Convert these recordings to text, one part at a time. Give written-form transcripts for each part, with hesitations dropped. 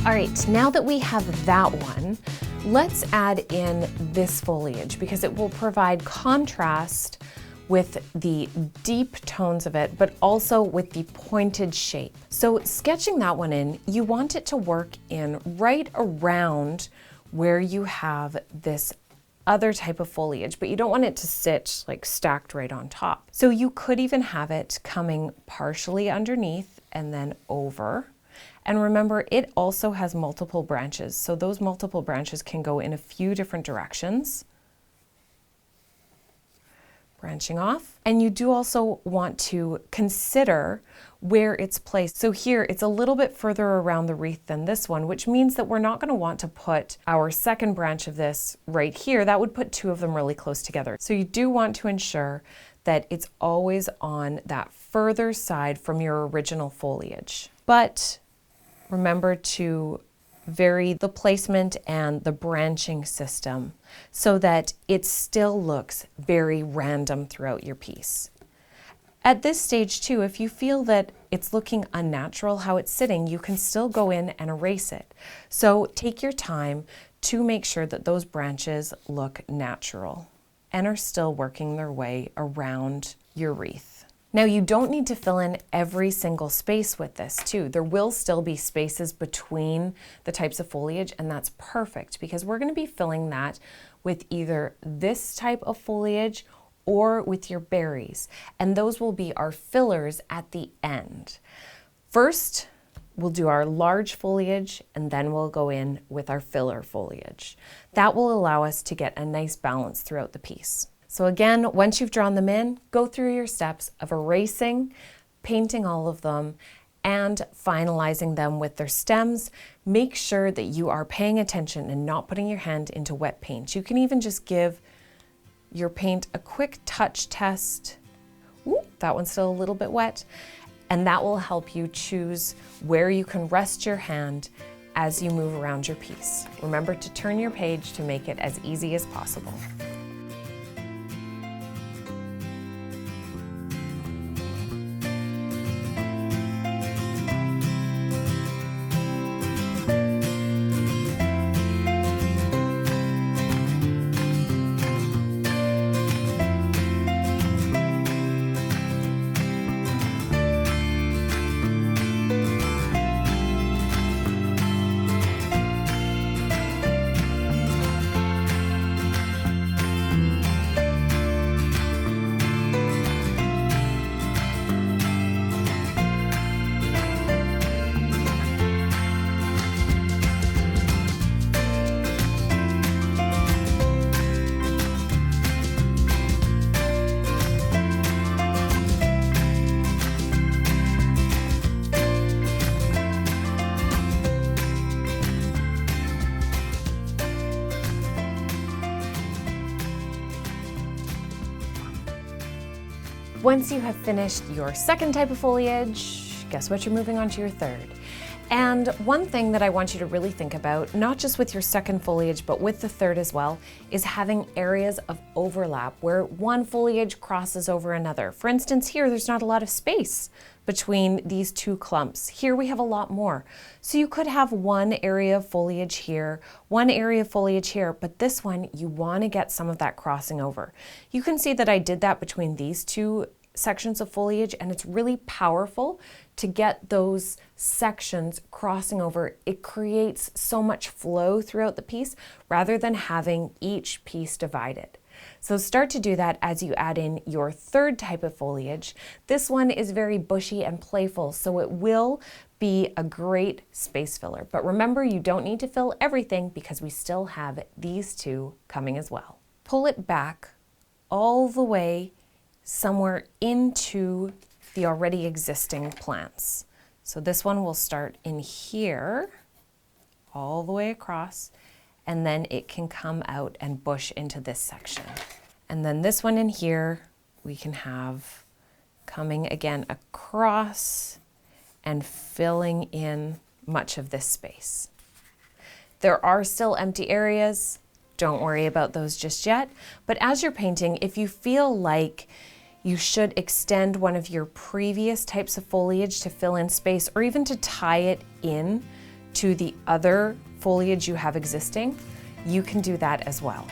All right, now that we have that one, let's add in this foliage because it will provide contrast with the deep tones of it, but also with the pointed shape. So sketching that one in, you want it to work in right around where you have this other type of foliage, but you don't want it to sit like stacked right on top. So you could even have it coming partially underneath and then over. And remember, it also has multiple branches. So those multiple branches can go in a few different directions, branching off. And you do also want to consider where it's placed. So here, it's a little bit further around the wreath than this one, which means that we're not going to want to put our second branch of this right here. That would put two of them really close together. So you do want to ensure that it's always on that further side from your original foliage. But remember to vary the placement and the branching system so that it still looks very random throughout your piece. At this stage too, if you feel that it's looking unnatural how it's sitting, you can still go in and erase it. So take your time to make sure that those branches look natural and are still working their way around your wreath. Now you don't need to fill in every single space with this too. There will still be spaces between the types of foliage, and that's perfect because we're going to be filling that with either this type of foliage or with your berries, and those will be our fillers at the end. First, we'll do our large foliage and then we'll go in with our filler foliage. That will allow us to get a nice balance throughout the piece. So again, once you've drawn them in, go through your steps of erasing, painting all of them, and finalizing them with their stems. Make sure that you are paying attention and not putting your hand into wet paint. You can even just give your paint a quick touch test. Ooh, that one's still a little bit wet. And that will help you choose where you can rest your hand as you move around your piece. Remember to turn your page to make it as easy as possible. Once you have finished your second type of foliage, guess what? You're moving on to your third. And one thing that I want you to really think about, not just with your second foliage, but with the third as well, is having areas of overlap where one foliage crosses over another. For instance, here, there's not a lot of space between these two clumps. Here we have a lot more. So you could have one area of foliage here, one area of foliage here, but this one, you want to get some of that crossing over. You can see that I did that between these two sections of foliage, and it's really powerful to get those sections crossing over. It creates so much flow throughout the piece rather than having each piece divided. So start to do that as you add in your third type of foliage. This one is very bushy and playful, so it will be a great space filler. But remember, you don't need to fill everything because we still have these two coming as well. Pull it back all the way somewhere into the already existing plants. So this one will start in here, all the way across, and then it can come out and bush into this section. And then this one in here, we can have coming again across and filling in much of this space. There are still empty areas. Don't worry about those just yet. But as you're painting, if you feel like you should extend one of your previous types of foliage to fill in space or even to tie it in to the other foliage you have existing, you can do that as well.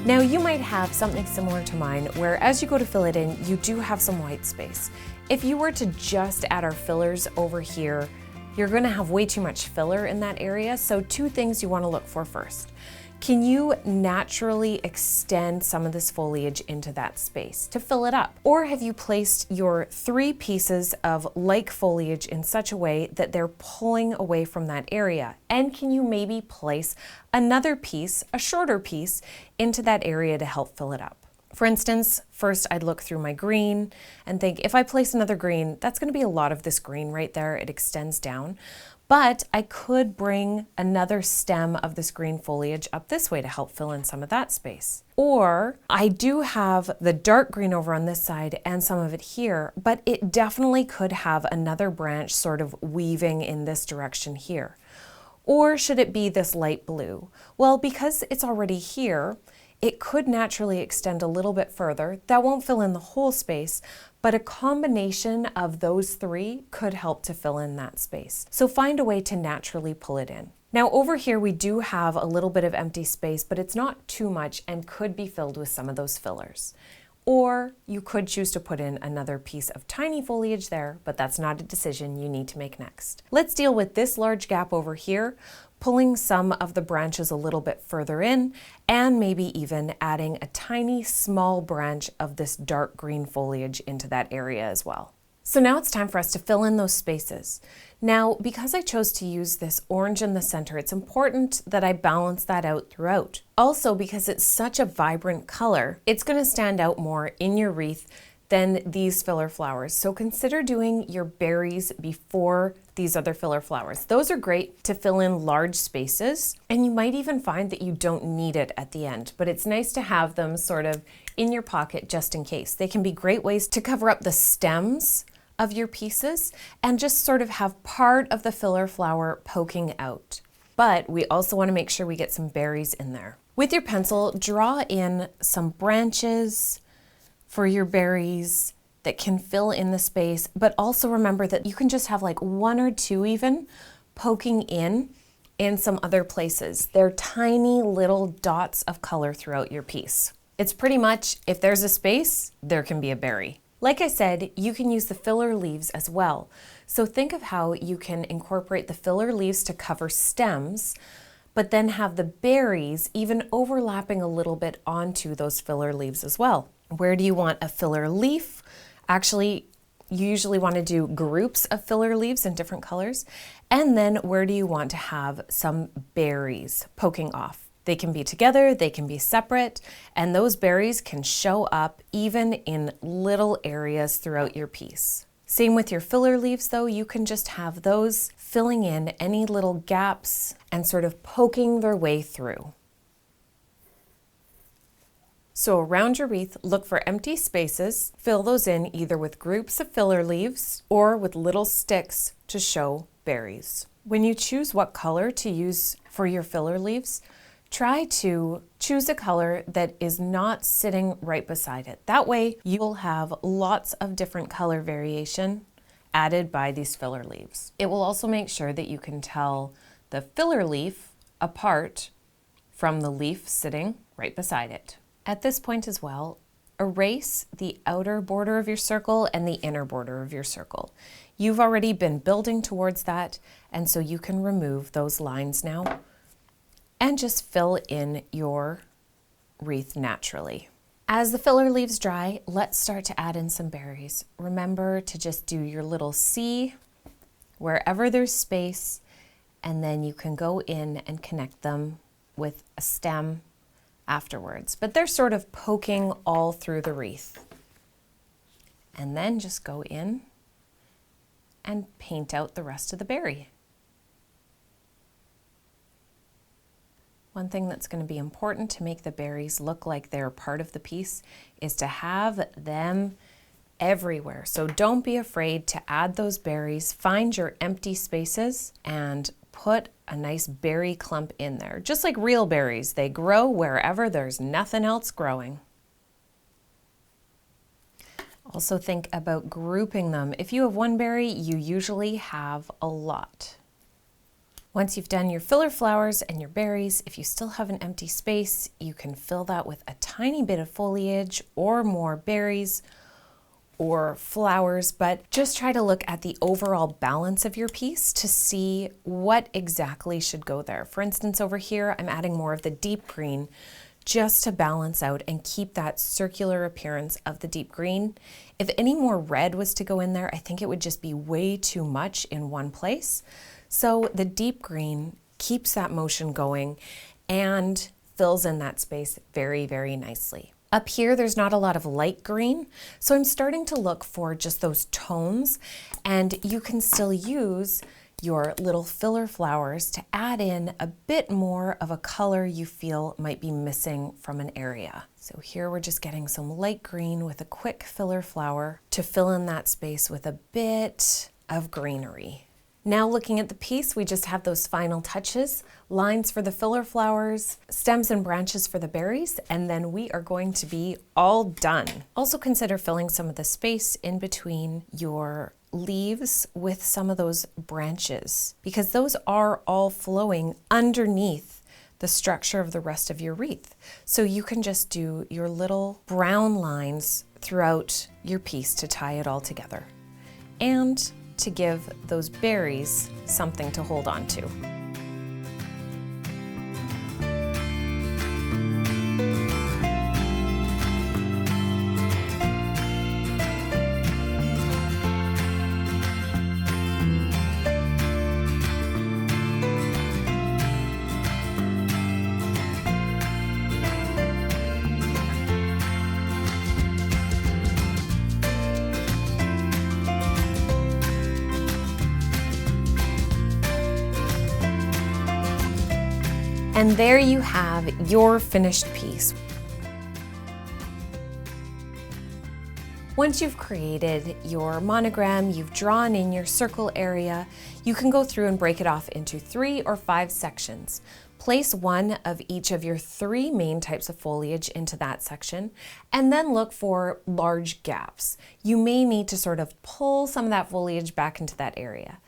Now you might have something similar to mine where as you go to fill it in, you do have some white space. If you were to just add our fillers over here, you're gonna have way too much filler in that area. So two things you wanna look for first. Can you naturally extend some of this foliage into that space to fill it up? Or have you placed your 3 pieces of like foliage in such a way that they're pulling away from that area? And can you maybe place another piece, a shorter piece, into that area to help fill it up? For instance, first I'd look through my green and think, if I place another green, that's gonna be a lot of this green right there. It extends down. But I could bring another stem of this green foliage up this way to help fill in some of that space. Or I do have the dark green over on this side and some of it here, but it definitely could have another branch sort of weaving in this direction here. Or should it be this light blue? Well, because it's already here, it could naturally extend a little bit further. That won't fill in the whole space, but a combination of those 3 could help to fill in that space. So find a way to naturally pull it in. Now over here we do have a little bit of empty space, but it's not too much and could be filled with some of those fillers. Or you could choose to put in another piece of tiny foliage there, but that's not a decision you need to make next. Let's deal with this large gap over here, pulling some of the branches a little bit further in, and maybe even adding a tiny small branch of this dark green foliage into that area as well. So now it's time for us to fill in those spaces. Now, because I chose to use this orange in the center, it's important that I balance that out throughout. Also, because it's such a vibrant color, it's going to stand out more in your wreath than these filler flowers. So consider doing your berries before these other filler flowers. Those are great to fill in large spaces, and you might even find that you don't need it at the end, but it's nice to have them sort of in your pocket just in case. They can be great ways to cover up the stems of your pieces and just sort of have part of the filler flower poking out. But we also want to make sure we get some berries in there. With your pencil, draw in some branches for your berries that can fill in the space, but also remember that you can just have like 1 or 2 even poking in some other places. They're tiny little dots of color throughout your piece. It's pretty much, if there's a space, there can be a berry. Like I said, you can use the filler leaves as well. So think of how you can incorporate the filler leaves to cover stems, but then have the berries even overlapping a little bit onto those filler leaves as well. Where do you want a filler leaf? Actually, you usually want to do groups of filler leaves in different colors. And then where do you want to have some berries poking off? They can be together, they can be separate, and those berries can show up even in little areas throughout your piece. Same with your filler leaves though, you can just have those filling in any little gaps and sort of poking their way through. So around your wreath, look for empty spaces, fill those in either with groups of filler leaves or with little sticks to show berries. When you choose what color to use for your filler leaves, try to choose a color that is not sitting right beside it. That way you'll have lots of different color variation added by these filler leaves. It will also make sure that you can tell the filler leaf apart from the leaf sitting right beside it. At this point as well, erase the outer border of your circle and the inner border of your circle. You've already been building towards that, and so you can remove those lines now and just fill in your wreath naturally. As the filler leaves dry, let's start to add in some berries. Remember to just do your little C wherever there's space, and then you can go in and connect them with a stem afterwards. But they're sort of poking all through the wreath. And then just go in and paint out the rest of the berry. One thing that's going to be important to make the berries look like they're part of the piece is to have them everywhere. So don't be afraid to add those berries. Find your empty spaces and put a nice berry clump in there. Just like real berries, they grow wherever there's nothing else growing. Also think about grouping them. If you have one berry, you usually have a lot. Once you've done your filler flowers and your berries, if you still have an empty space, you can fill that with a tiny bit of foliage or more berries or flowers, but just try to look at the overall balance of your piece to see what exactly should go there. For instance, over here, I'm adding more of the deep green just to balance out and keep that circular appearance of the deep green. If any more red was to go in there, I think it would just be way too much in one place. So the deep green keeps that motion going and fills in that space very, very nicely. Up here, there's not a lot of light green, so I'm starting to look for just those tones, and you can still use your little filler flowers to add in a bit more of a color you feel might be missing from an area. So here we're just getting some light green with a quick filler flower to fill in that space with a bit of greenery. Now looking at the piece, we just have those final touches, lines for the filler flowers, stems and branches for the berries, and then we are going to be all done. Also consider filling some of the space in between your leaves with some of those branches, because those are all flowing underneath the structure of the rest of your wreath. So you can just do your little brown lines throughout your piece to tie it all together, and to give those berries something to hold on to. And there you have your finished piece. Once you've created your monogram, you've drawn in your circle area, you can go through and break it off into 3 or 5 sections. Place one of each of your 3 main types of foliage into that section, and then look for large gaps. You may need to sort of pull some of that foliage back into that area.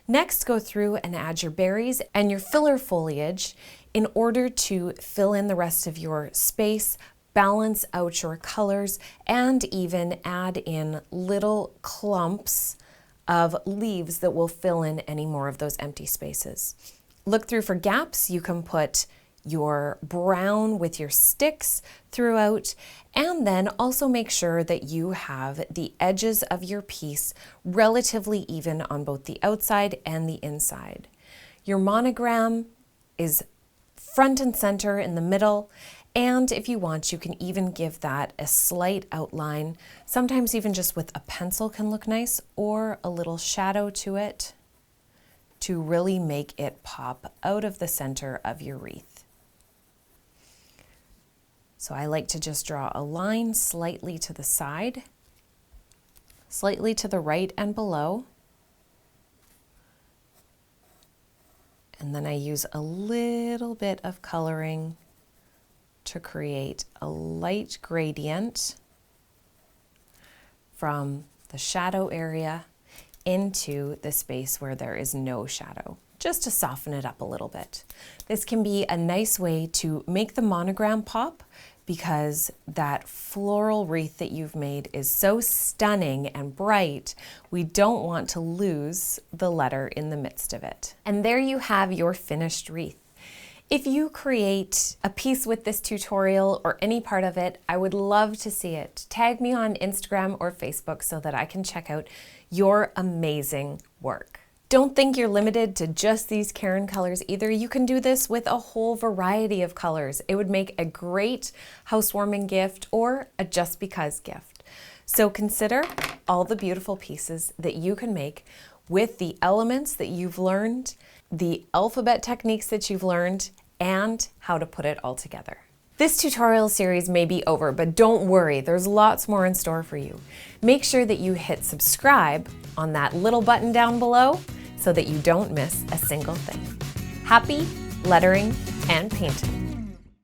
Next, go through and add your berries and your filler foliage in order to fill in the rest of your space, balance out your colors, and even add in little clumps of leaves that will fill in any more of those empty spaces. Look through for gaps. You can put your brown with your sticks throughout, and then also make sure that you have the edges of your piece relatively even on both the outside and the inside. Your monogram is front and center in the middle, and if you want, you can even give that a slight outline. Sometimes even just with a pencil can look nice, or a little shadow to it to really make it pop out of the center of your wreath. So I like to just draw a line slightly to the side, slightly to the right and below. And then I use a little bit of coloring to create a light gradient from the shadow area into the space where there is no shadow, just to soften it up a little bit. This can be a nice way to make the monogram pop because that floral wreath that you've made is so stunning and bright, we don't want to lose the letter in the midst of it. And there you have your finished wreath. If you create a piece with this tutorial or any part of it, I would love to see it. Tag me on Instagram or Facebook so that I can check out your amazing work. Don't think you're limited to just these Karin colors either. You can do this with a whole variety of colors. It would make a great housewarming gift or a just because gift. So consider all the beautiful pieces that you can make with the elements that you've learned, the alphabet techniques that you've learned, and how to put it all together. This tutorial series may be over, but don't worry, there's lots more in store for you. Make sure that you hit subscribe on that little button down below so that you don't miss a single thing. Happy lettering and painting.